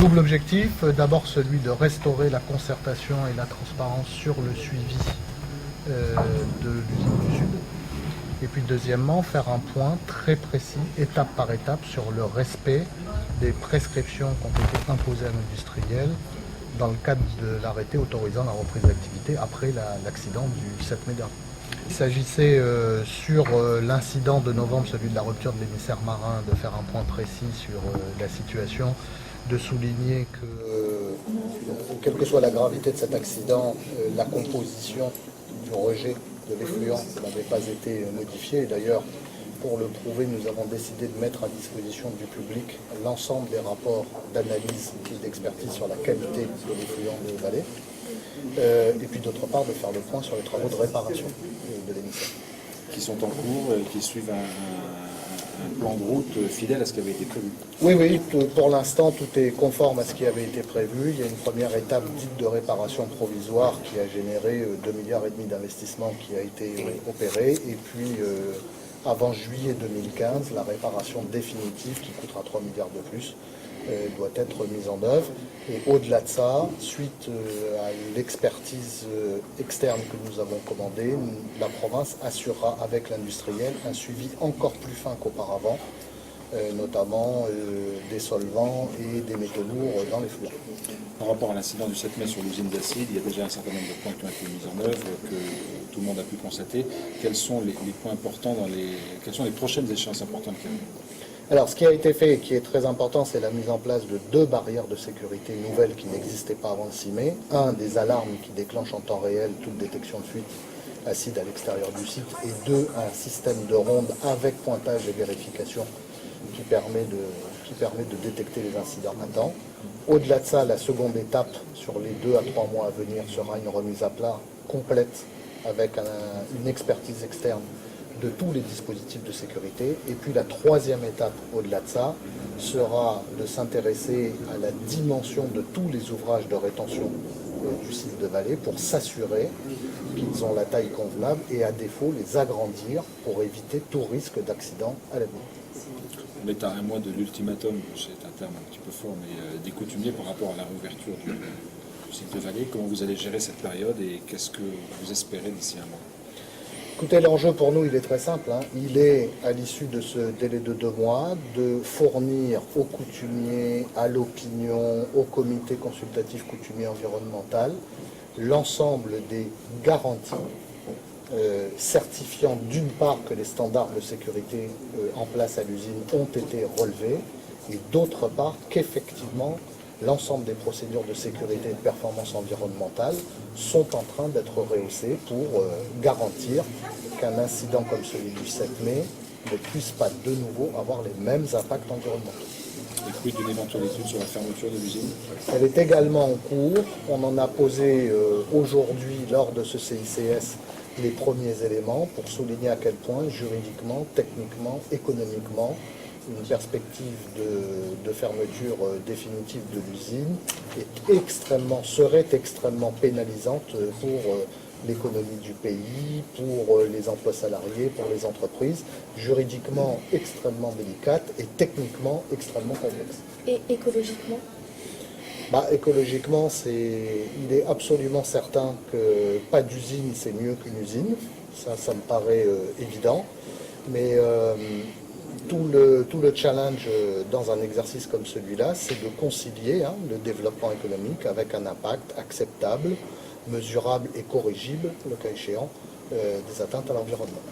Double objectif, d'abord celui de restaurer la concertation et la transparence sur le suivi de l'usine du Sud. Et puis deuxièmement, faire un point très précis, étape par étape, sur le respect des prescriptions qui ont été imposées à l'industriel dans le cadre de l'arrêté autorisant la reprise d'activité après l'accident du 7 mai dernier. Il s'agissait sur l'incident de novembre, celui de la rupture de l'émissaire marin, de faire un point précis sur la situation, de souligner que, quelle que soit la gravité de cet accident, la composition du rejet de l'effluent n'avait pas été modifiée. D'ailleurs, pour le prouver, nous avons décidé de mettre à disposition du public l'ensemble des rapports d'analyse et d'expertise sur la qualité de l'effluent de Vallée. Et puis d'autre part, de faire le point sur les travaux de réparation de l'émissaire. Qui sont en cours, qui suivent un plan de route fidèle à ce qui avait été prévu. Oui, pour l'instant, tout est conforme à ce qui avait été prévu. Il y a une première étape dite de réparation provisoire qui a généré 2,5 milliards d'investissement qui a été opéré. Et puis, avant juillet 2015, la réparation définitive, qui coûtera 3 milliards de plus, doit être mise en œuvre. Et au-delà de ça, suite à l'expertise externe que nous avons commandée, la province assurera avec l'industriel un suivi encore plus fin qu'auparavant, notamment des solvants et des métaux lourds dans les flux. Par rapport à l'incident du 7 mai sur l'usine d'acide, il y a déjà un certain nombre de points qui ont été mis en œuvre, que tout le monde a pu constater. Quels sont les points importants quelles sont les prochaines échéances importantes qui arrivent? Alors, ce qui a été fait et qui est très important, c'est la mise en place de 2 barrières de sécurité nouvelles qui n'existaient pas avant le 6 mai. Un, des alarmes qui déclenchent en temps réel toute détection de fuite acide à l'extérieur du site. Et 2, un système de ronde avec pointage et vérification qui permet de détecter les incidents à temps. Au-delà de ça, la seconde étape sur les 2 à 3 mois à venir sera une remise à plat complète avec une expertise externe de tous les dispositifs de sécurité. Et puis la troisième étape au-delà de ça sera de s'intéresser à la dimension de tous les ouvrages de rétention du site de Vallée pour s'assurer qu'ils ont la taille convenable et à défaut les agrandir pour éviter tout risque d'accident à l'avenir. On est à un mois de l'ultimatum, c'est un terme un petit peu fort, mais des coutumiers par rapport à la réouverture du site de Vallée. Comment vous allez gérer cette période et qu'est-ce que vous espérez d'ici un mois? Écoutez, l'enjeu pour nous, il est très simple. Il est, à l'issue de ce délai de 2 mois, de fournir aux coutumiers, à l'opinion, au comité consultatif coutumier environnemental, l'ensemble des garanties certifiant d'une part que les standards de sécurité en place à l'usine ont été relevés et d'autre part qu'effectivement l'ensemble des procédures de sécurité et de performance environnementale sont en train d'être rehaussées pour garantir qu'un incident comme celui du 7 mai ne puisse pas de nouveau avoir les mêmes impacts environnementaux. Et quid d'une éventuelle étude sur la fermeture de l'usine? Elle est également en cours. On en a posé aujourd'hui, lors de ce CICS, les premiers éléments pour souligner à quel point, juridiquement, techniquement, économiquement, une perspective de fermeture définitive de l'usine serait extrêmement pénalisante pour l'économie du pays, pour les emplois salariés, pour les entreprises, juridiquement extrêmement délicate et techniquement extrêmement complexe. Et écologiquement? Écologiquement, il est absolument certain que pas d'usine, c'est mieux qu'une usine. Ça me paraît évident. Mais tout le challenge dans un exercice comme celui-là, c'est de concilier le développement économique avec un impact acceptable, mesurable et corrigible, le cas échéant, des atteintes à l'environnement.